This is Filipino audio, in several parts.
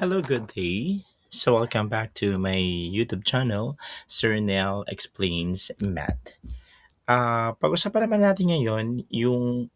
Hello, good day. So, welcome back to my YouTube channel, Sir Nell Explains Math. Pag-usapan naman natin ngayon yung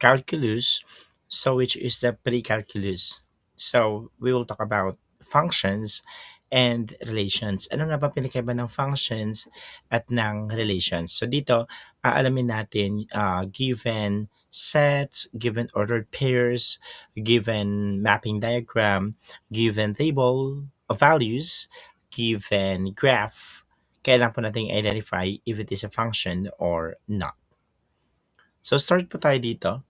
calculus, so which is the pre-calculus. So, we will talk about functions and relations. Ano nga ba pinakaiba ng functions at ng relations? So, dito, aalamin natin given sets, given ordered pairs, given mapping diagram, given table of values, given graph, kailangan po natin identify if it is a function or not. So, start po tayo dito.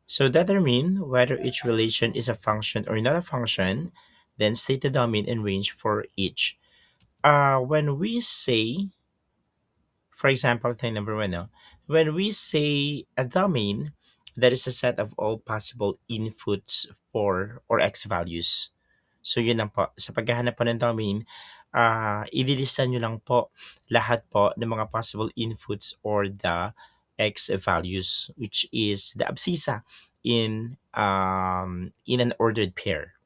So determine whether each relation is a function or not a function, then state the domain and range for each. When we say, for example, thing number one, no? When we say a domain, that is a set of all possible inputs for or x values. So yun lang po. Sa paghahanap po ng domain, ililista nyo lang po lahat po ng mga possible inputs or the x values, which is the abscissa in an ordered pair.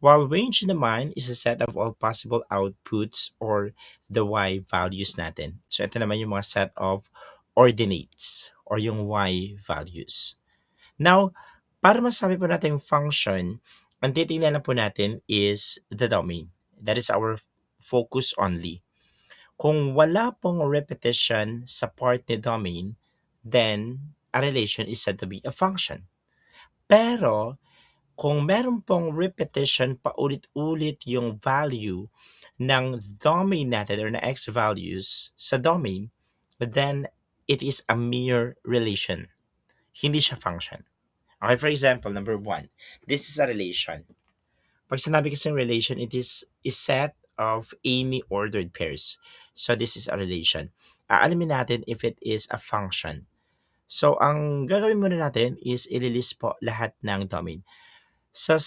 While range naman is a set of all possible outputs or the y values natin. So ito naman yung mga set of ordinates or yung y values. Now, para masabi po natin yung function, ang titingnan na po natin is the domain. That is our focus only. Kung wala pong repetition sa part ni domain, then a relation is said to be a function. Pero, kung meron pong repetition paulit-ulit yung value ng domain natin or na x values sa domain, then it is a mere relation. Hindi siya function. Okay, for example, number one, this is a relation. Pag sinabi kasing relation, it is a set of any ordered pairs. So this is a relation. Aalamin natin if it is a function. So ang gagawin muna natin is ililist po lahat ng domain. Sa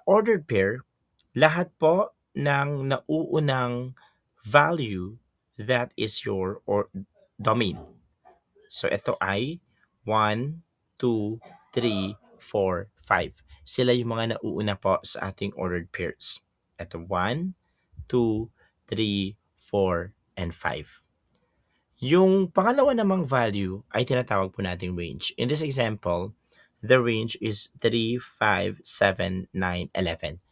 ordered pair, lahat po ng nauunang value that is your or domain. So ito ay 1, 2, 3, 4, 5. Sila yung mga nauuna po sa ating ordered pairs. Ito 1, 2, 3, 4, and 5. Yung pangalawa namang value ay tinatawag po nating range. In this example, the range is 3, 5, 7, 9, 11.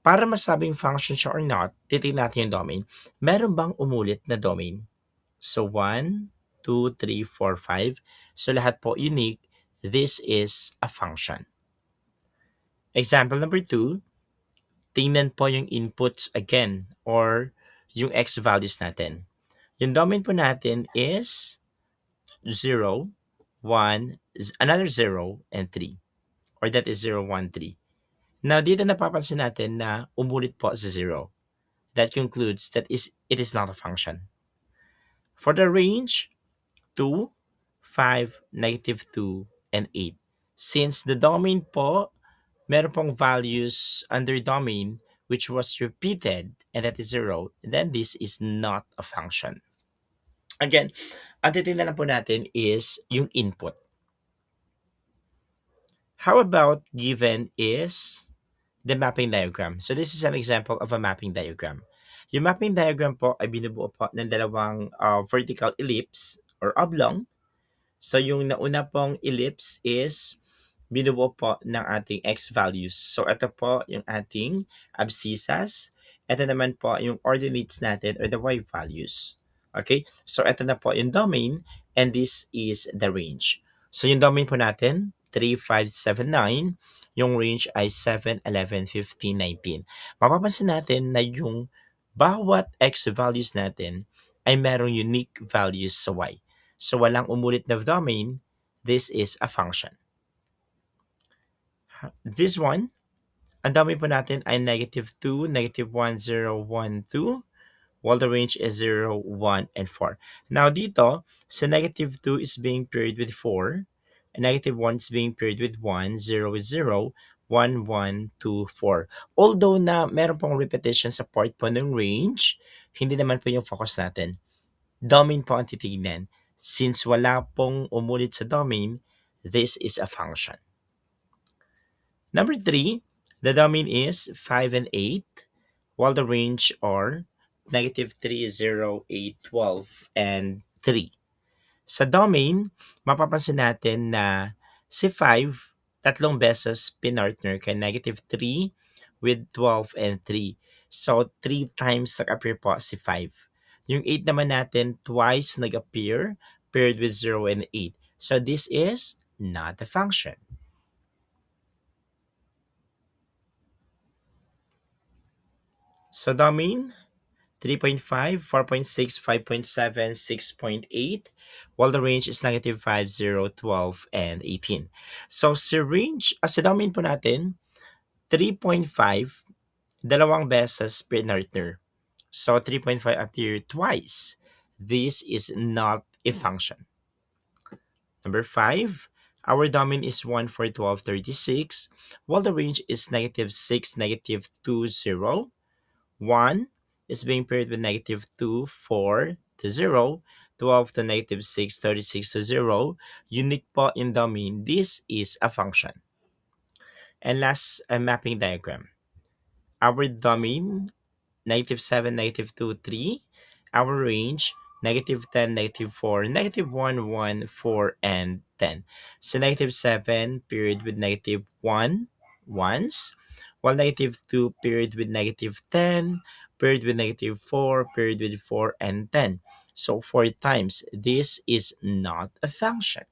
Para masabing function siya or not, titignan natin yung domain. Meron bang umulit na domain? So 1, 2, 3, 4, 5. So lahat po unique. This is a function. Example number 2, tingnan po yung inputs again or yung x values natin. Yung domain po natin is 0, 1, another 0, and 3. Or that is 0, 1, 3. Now, dito napapansin natin na umulit po sa 0. That concludes that it is not a function. For the range, 2, 5, -2, and 8. Since the domain po, meron pong values under domain which was repeated and that is 0, then this is not a function. Again, ang titingnan na po natin is yung input. How about given is the mapping diagram? So this is an example of a mapping diagram. Yung mapping diagram po ay binubuo po ng dalawang vertical ellipse or oblong. So yung nauna pong ellipse is binubuo po ng ating x values. So ito po yung ating abscissas. Ito naman po yung ordinates natin or the y values. Okay? So ito na po yung domain and this is the range. So yung domain po natin, 3, 5, 7, 9. Yung range ay 7, 11, 15, 19. Mapapansin natin na yung bawat x values natin ay merong unique values sa y. So walang umulit na domain, this is a function. This one, ang domain po natin ay -2, -1, 0, 1, 2, while the range is 0, 1, and 4. Now dito, sa -2 is being paired with 4, and -1 is being paired with 1, 0 with 0, 1, 1, 2, 4. Although na meron pong repetition sa part po ng range, hindi naman po yung focus natin. Domain po ang titignan. Since wala pong umulit sa domain, this is a function. Number 3, The domain is 5 and 8, while the range are negative 3, 0, 8, 12, and 3. Sa domain, mapapansin natin na si 5, tatlong beses pinartner kay negative 3 with 12 and 3. So, 3 times nag-appear po si 5. Yung 8 naman natin, twice nag-appear, paired with 0 and 8. So, this is not a function. So, domain, 3.5, 4.6, 5.7, 6.8, while the range is negative 5, 0, 12, and 18. So, sa range, sa domain po natin, 3.5, dalawang beses pinartner. So, 3.5 appear twice. This is not a function. Number 5, our domain is 1, 4, 12, 36, while the range is negative 6, negative 2, 0. 1 is being paired with negative 2, 4 to 0, 12 to negative 6, 36 to 0. Unique po in domain, this is a function. And last, a mapping diagram. Our domain, negative 7, negative 2, 3. Our range, negative 10, negative 4, negative 1, 1, 4, and 10. So negative 7 period with negative 1 once, while negative 2 period with negative 10, period with negative 4, period with 4, and 10. So 4 times. This is not a function.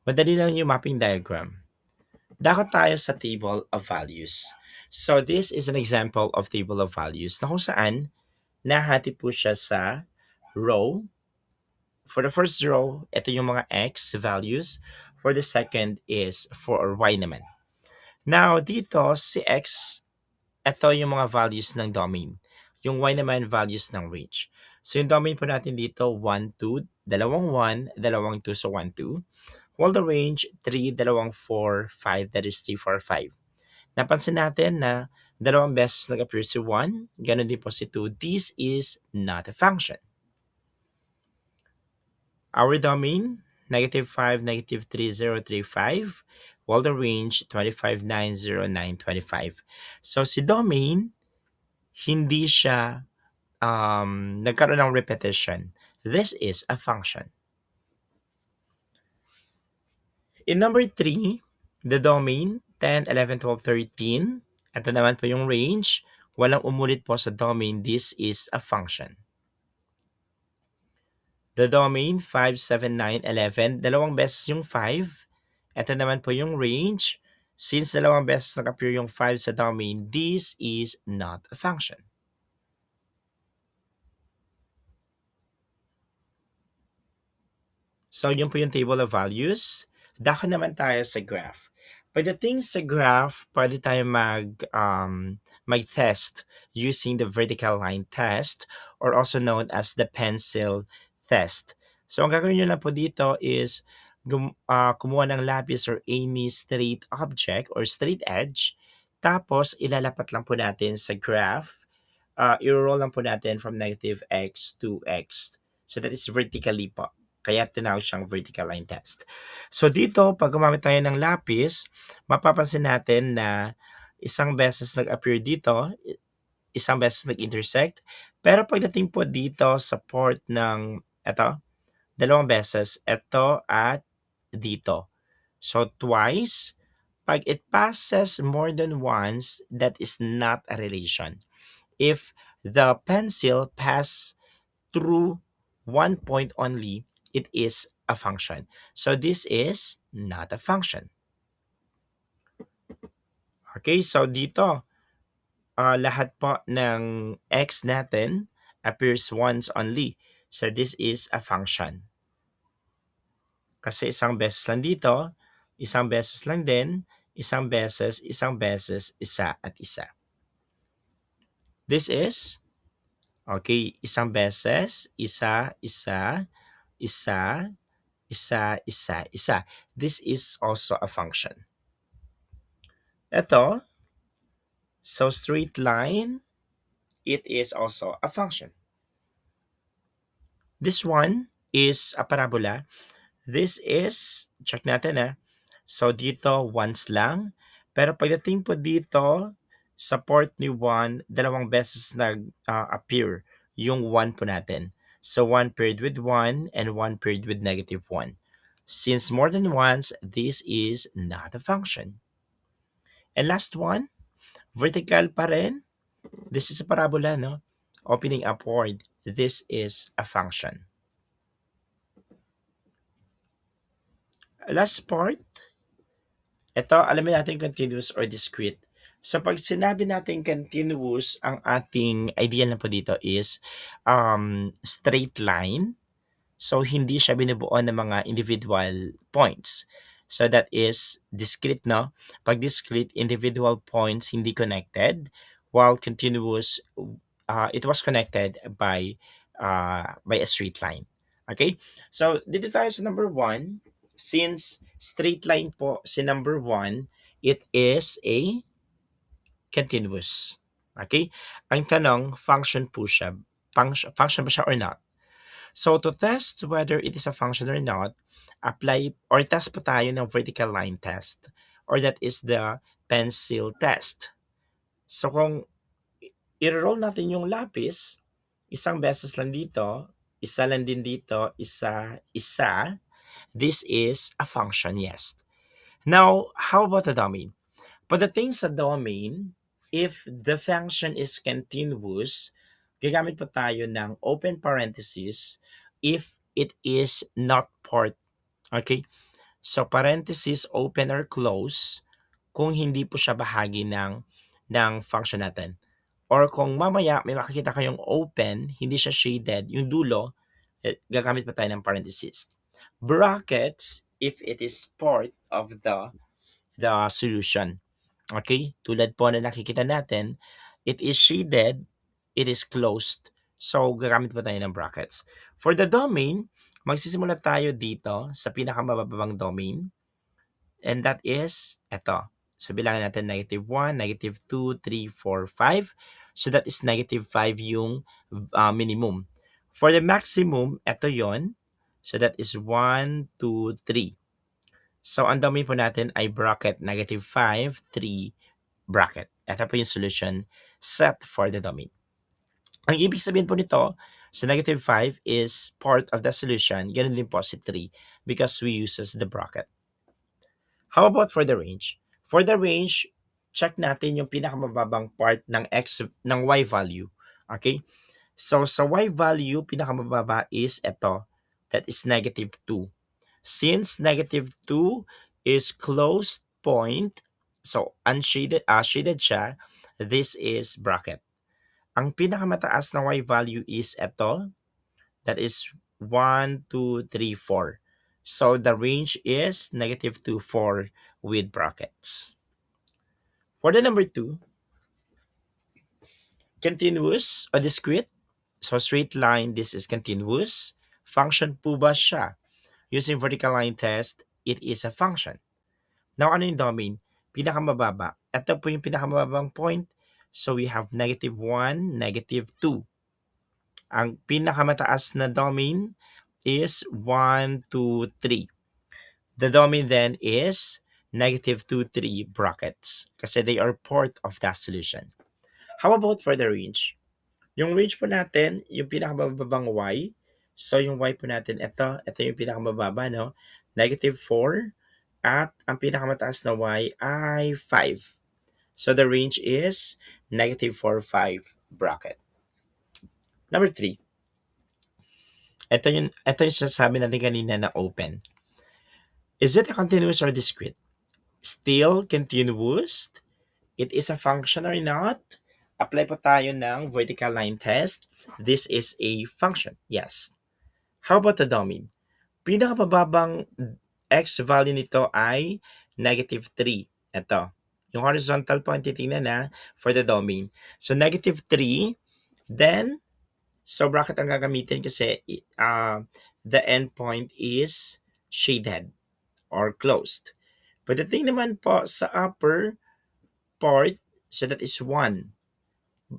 Madali lang yung mapping diagram. Dakot tayo sa table of values. So this is an example of table of values na kung saan nahati po siya sa row. For the first row, ito yung mga x values. For the second is for y naman. Now, dito si x, ito yung mga values ng domain. Yung y naman values ng range. So yung domain po natin dito, 1, 2, dalawang 1, dalawang 2, so 1, 2. While the range, 3, dalawang 4, 5, that is 3, 4, 5. Napansin natin na dalawang beses nag-appear si 1, ganun din po si 2. This is not a function. Our domain, negative 5, negative 3, 0, 3, 5. While the range, 25, 9, 0, 9, 25. So si domain, hindi siya nagkaroon ng repetition. This is a function. In number 3, the domain, 10, 11, 12, 13. Ito naman po yung range. Walang umulit po sa domain. This is a function. The domain, 5, 7, 9, 11. Dalawang beses yung 5. Ito naman po yung range. Since dalawang beses nag-appear yung 5 sa domain, this is not a function. So, yun po yung table of values. Dako naman tayo sa graph. Pagdating sa graph, pwede tayo mag-test using the vertical line test or also known as the pencil test. So, ang gagawin nyo lang po dito is kumuha ng lapis or any straight object or straight edge. Tapos, ilalapat lang po natin sa graph. I-roll lang po natin from negative x to x. So, that is vertically po. Kaya tinawag siyang vertical line test. So dito, pag gumamit tayo ng lapis, mapapansin natin na isang beses nag-appear dito, isang beses nag-intersect. Pero pagdating po dito sa port ng ito, dalawang beses, ito at dito. So twice, pag it passes more than once, that is not a relation. If the pencil pass through one point only, it is a function. So this is not a function. Okay, so dito, lahat po ng x natin appears once only. So this is a function. Kasi isang beses lang dito, isang beses lang din, isang beses, isa at isa. This is, okay, isang beses, isa, isa, isa, isa, isa, isa. This is also a function. Ito, so straight line, it is also a function. This one is a parabola. This is, check natin So dito, once lang. Pero pagdating po dito sa port ni 1, dalawang beses nag-appear yung 1 po natin. So 1 paired with 1 and 1 paired with negative 1. Since more than once, this is not a function. And last one, vertical pa rin. This is a parabola, no? Opening upward. This is a function. Last part, ito, alamin natin continuous or discrete. So, pag sinabi natin continuous, ang ating idea lang po dito is straight line. So, hindi siya binubuo ng mga individual points. So, that is discrete, no? Pag discrete, individual points hindi connected, while continuous, it was connected by a straight line. Okay? So, dito tayo sa number 1. Since straight line po si number 1, it is a continuous. Okay? Ang tanong, function po siya. Function ba siya or not? So, to test whether it is a function or not, apply or test po tayo ng vertical line test, or that is the pencil test. So, kung i-roll natin yung lapis, isang beses lang dito, isa lang din dito, isa, this is a function, yes. Now, how about the domain? Pagdating sa domain, if the function is continuous, gagamit po tayo ng open parenthesis if it is not part. Okay? So, parenthesis, open or close, kung hindi po siya bahagi ng function natin. Or kung mamaya may makikita kayong open, hindi siya shaded, yung dulo, gagamit pa tayo ng parenthesis. Brackets, if it is part of the solution. Okay? Tulad po na nakikita natin, it is shaded, it is closed. So, gagamit po tayo ng brackets. For the domain, magsisimula tayo dito sa pinakamababang domain. And that is, eto. So, bilangin natin negative 1, negative 2, 3, 4, 5. So, that is negative 5 yung minimum. For the maximum, eto yon. So, that is 1, 2, 3. So, ang domain po natin ay bracket negative 5, 3, bracket. Ito po yung solution set for the domain. Ang ibig sabihin po nito, sa negative 5 is part of the solution. Ganun din po si 3 because we uses the bracket. How about for the range? For the range, check natin yung pinakamababang part ng y value. Okay? So, sa y value, pinakamababa is ito. That is negative 2. Since negative 2 is closed point, so unshaded, shaded siya, this is bracket. Ang pinakamataas na y value is ito. That is 1, 2, 3, 4. So the range is negative 2, 4 with brackets. For the number 2, continuous or discrete. So straight line, this is continuous. Function po ba siya? Using vertical line test, it is a function. Now, ano yung domain? Pinakamababa. Ito po yung pinakamababang point. So, we have negative 1, negative 2. Ang pinakamataas na domain is 1, 2, 3. The domain then is negative 2, 3 brackets kasi they are part of that solution. How about for the range? Yung range po natin, yung pinakamababang y. So, yung y po natin, ito yung pinakamababa, no? Negative 4. At ang pinakamataas na y ay 5. So, the range is negative 4, 5 bracket. Number 3. Ito yung sasabi natin kanina na open. Is it a continuous or discrete? Still continuous. It is a function or not? Apply po tayo ng vertical line test. This is a function. Yes. How about the domain? Pinakamababang x value nito ay negative 3. Ito. Yung horizontal po ang titingnan na for the domain. So, negative 3. Then, so bracket ang gagamitin kasi the endpoint is shaded or closed. Pagdating naman po sa upper part, so that is 1.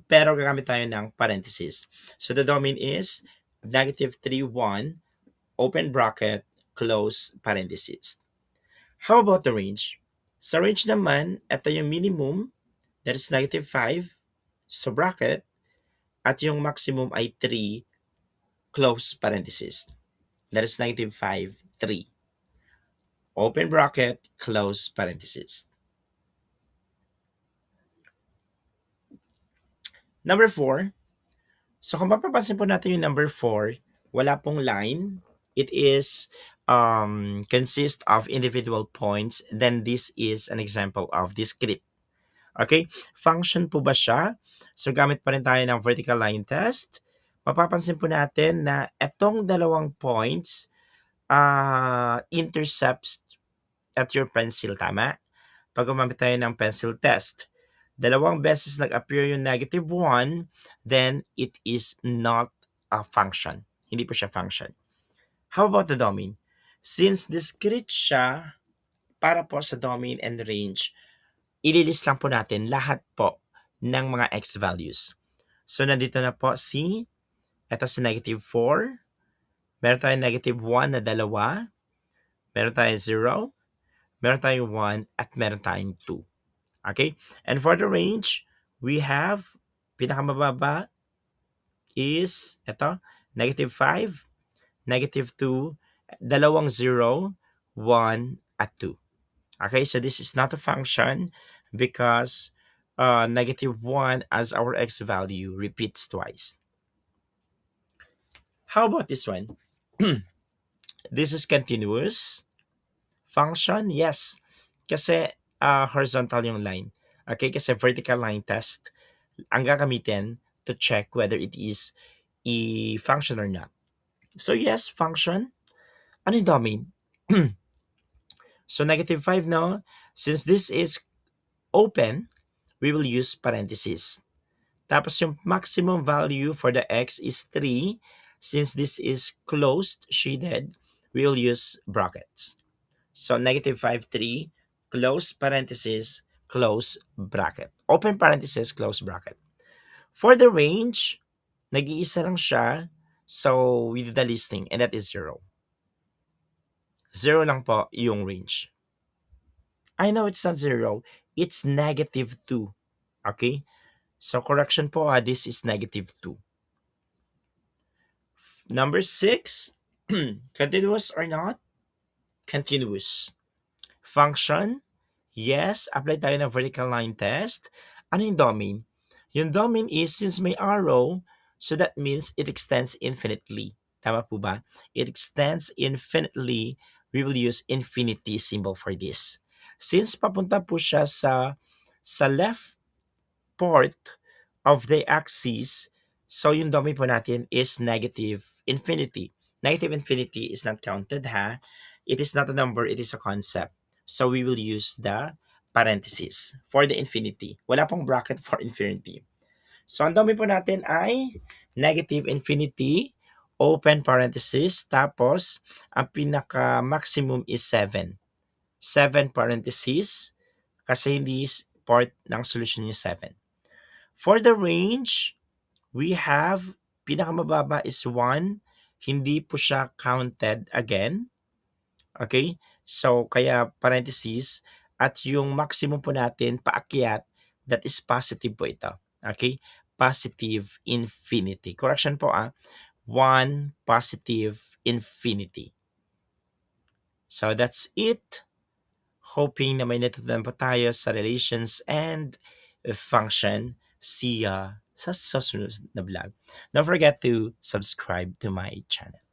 Pero gagamit tayo ng parenthesis. So, the domain is negative 3, 1, open bracket, close parenthesis. How about the range? Sa range naman, ito yung minimum, that is -5, so bracket, at yung maximum ay 3, close parenthesis. That is -5, 3. Open bracket, close parenthesis. Number 4. So kung mapapansin po natin yung number 4, wala pong line. It is consist of individual points. Then this is an example of discrete. Okay? Function po ba siya? So gamit pa rin tayo ng vertical line test. Mapapansin po natin na etong dalawang points intercepts at your pencil, tama? Pag gumamit tayo ng pencil test, dalawang beses nag-appear yung -1, then it is not a function. Hindi po siya function. How about the domain? Since discrete siya, para po sa domain and range, ililist lang po natin lahat po ng mga x values. So, nandito na po ito si -4, meron tayong -1 na dalawa, meron tayong 0, meron tayong 1, at meron tayong 2. Okay? And for the range, we have, pinakamababa is, ito, -5, -2, dalawang 0, 1, at 2. Okay? So this is not a function because -1 as our x value repeats twice. How about this one? This is continuous function? Yes. Kasi horizontal yung line. Okay? Kasi vertical line test ang gagamitin to check whether it is a function or not. So yes, function. Ano yung domain? So -5, no? Since this is open, we will use parentheses. Tapos yung maximum value for the x is 3. Since this is closed, shaded, we will use brackets. So -5, 3, close parenthesis, close bracket. Open parenthesis, close bracket. For the range, nag-iisa lang siya. So, we do the listing and that is 0. 0 lang po yung range. I know it's not 0. It's -2. Okay? So, correction po, this is -2. Number 6, continuous or not? Continuous. Function, yes, apply tayo ng vertical line test. Ano yung domain? Yung domain is, since may arrow, so that means it extends infinitely. Tama po ba? It extends infinitely. We will use infinity symbol for this. Since papunta po siya sa left part of the axis, so yung domain po natin is negative infinity. Negative infinity is not counted, ha? It is not a number, it is a concept. So we will use the parenthesis for the infinity. Wala pong bracket for infinity. So ang domain po natin ay negative infinity, open parenthesis, tapos ang pinaka-maximum is 7. 7 parenthesis, kasi hindi part ng solution yung 7. For the range, we have, pinakamababa is 1, hindi po siya counted again. Okay? So, kaya parenthesis, at yung maximum po natin paakyat, that is positive po ito. Okay? Positive infinity. Correction po 1 positive infinity. So, that's it. Hoping na may natutunan po tayo sa relations and function. See ya sa susunod na vlog. Don't forget to subscribe to my channel.